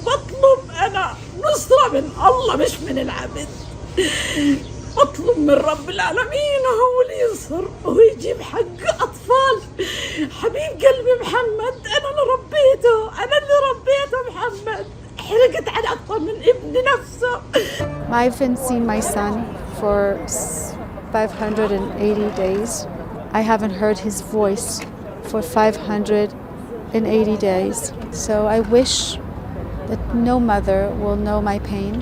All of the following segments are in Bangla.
وبطلب أنا نصرة من الله مش من العبد. اطلب من رب العالمين هو اللي ينصر ويجيب حق أطفال حبيب قلبي محمد. أنا اللي ربيته محمد. حرقت على أكثر من ابن نفسه. I haven't seen my son for 580 days. I haven't heard his voice for 580 days. So I wish that no mother will know my pain.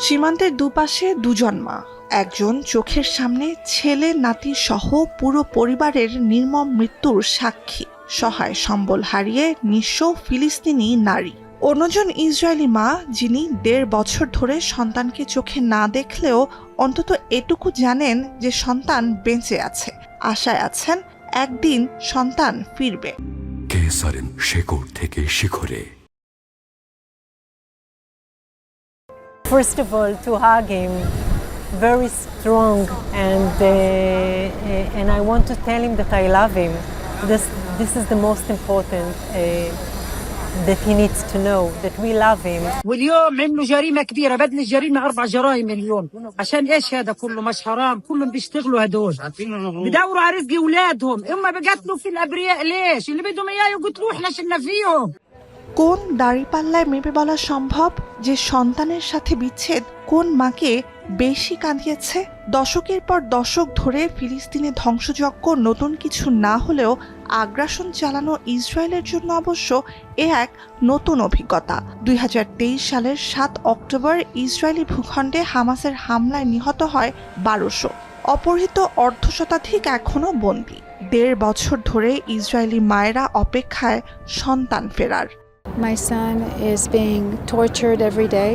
সীমান্তের দুপাশে দুজন মা, একজন চোখের সামনে ছেলে নাতি সহ পুরো পরিবারের নির্মম মৃত্যুর সাক্ষী, সহায় সম্বল হারিয়ে নিঃস্ব ফিলিস্তিনি নারী। অন্যজন ইসরায়েলি মা, যিনি 1.5 বছর ধরে সন্তানকে চোখে না দেখলেও অন্তত এটুকু জানেন যে সন্তান বেঁচে আছে, আশায় আছেন একদিন সন্তান ফিরবে। কেসারেন শেকড় থেকে শিখরে। First of all, to hug him, very strong, and I want to tell him that I love him. This is the most important that he needs to know, that we love him. واليوم عملوا جريمة كبيرة، بدل الجريمة 4 جرائم اليوم. عشان ايش هذا كله؟ مش حرام؟ كلهم بيشتغلوا هدول، بدوروا على رزق اولادهم، هم بقتلوا في الابرياء ليش؟ اللي بدهم اياه يقتلوا احنا شلنا فيهم. কোন দাড়িপাল্লায় মেপে বলা সম্ভব যে সন্তানের সাথে বিচ্ছেদ কোন মাকে বেশি কাঁদিয়েছে? দশকের পর দশক ধরে ফিলিস্তিনে ধ্বংসযজ্ঞ নতুন কিছু না হলেও আগ্রাসন চালানো ইসরায়েলের জন্য অবশ্য এ এক নতুন অভিজ্ঞতা। 2023 সালের 7 অক্টোবর ইসরায়েলি ভূখণ্ডে হামাসের হামলায় নিহত হয় 1200। অপহৃত অর্ধশতাধিক এখনও বন্দী। 1.5 বছর ধরে ইসরায়েলি মায়েরা অপেক্ষায় সন্তান ফেরার। My son is being tortured every day.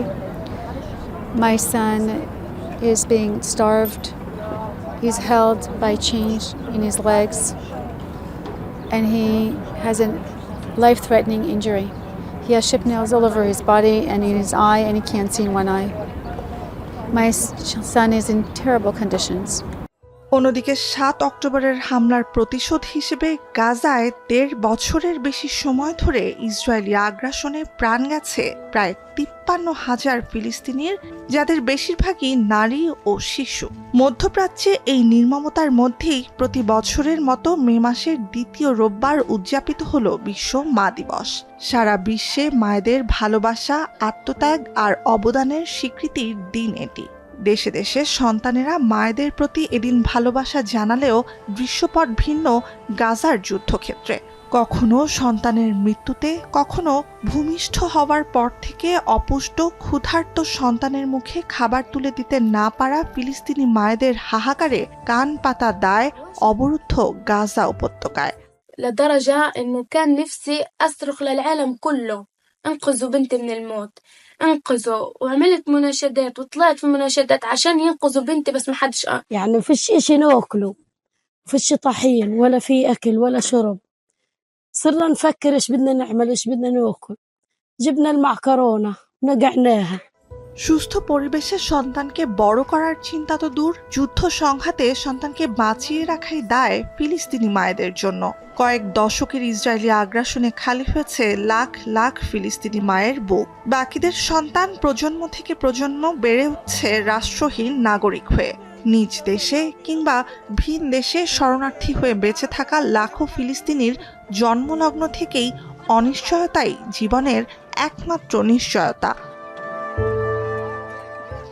My son is being starved. He's held by chains in his legs. And he has a life-threatening injury. He has shrap nails all over his body and in his eye, and he can't see in one eye. My son is in terrible conditions. অন্যদিকে 7 অক্টোবরের হামলার প্রতিশোধ হিসেবে গাজায় 1.5 বছরের বেশি সময় ধরে ইসরায়েলি আগ্রাসনে প্রাণ গেছে প্রায় 53,000 ফিলিস্তিনির, যাদের বেশিরভাগই নারী ও শিশু। মধ্যপ্রাচ্যে এই নির্মমতার মধ্যেই প্রতি বছরের মতো মে মাসের 2য় রোববার উদযাপিত হল বিশ্ব মা দিবস। সারা বিশ্বে মায়েদের ভালোবাসা, আত্মত্যাগ আর অবদানের স্বীকৃতির দিন এটি। দেশে দেশে সন্তানেরা মায়েদের প্রতি এদিন ভালোবাসা জানালেও দৃশ্যপট ভিন্ন গাজার যুদ্ধক্ষেত্রে। কখনো সন্তানের মৃত্যুতে, কখনো ভূমিষ্ঠ হওয়ার পর থেকে অপুষ্ট ক্ষুধার্ত সন্তানের মুখে খাবার তুলে দিতে না পারা ফিলিস্তিনি মায়েদের হাহাকারে কান পাতা দায় অবরুদ্ধ গাজা উপত্যকায়। لدرجة إنه كان نفسي أصرخ للعالم كله انقذوا بنتي من الموت، انقذوا، وعملت مناشدات وطلعت في مناشدات عشان ينقذوا بنتي بس ما حدش يعني فيش إشي ناكله، فيش طحين ولا في أكل ولا شرب. صرنا نفكر إيش بدنا نعمل، إيش بدنا ناكل. جبنا المعكرونة نقعناها. সুস্থ পরিবেশে সন্তানকে বড় করার চিন্তা তো দূর, যুদ্ধ সংঘাতে সন্তানকে বাঁচিয়ে রাখাই দায় ফিলিস্তিনি মায়েদের জন্য। কয়েক দশকের ইসরায়েলি আগ্রাসনে খালি হয়েছে লাখ লাখ ফিলিস্তিনি মায়ের বুক। বাকিদের সন্তান প্রজন্ম থেকে প্রজন্ম বেড়ে উঠছে রাষ্ট্রহীন নাগরিক হয়ে। নিজ দেশে কিংবা ভিন দেশে শরণার্থী হয়ে বেঁচে থাকা লাখো ফিলিস্তিনির জন্মলগ্ন থেকেই অনিশ্চয়তাই জীবনের একমাত্র নিশ্চয়তা।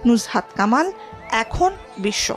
নুজহাত কামাল, এখন বিশ্ব।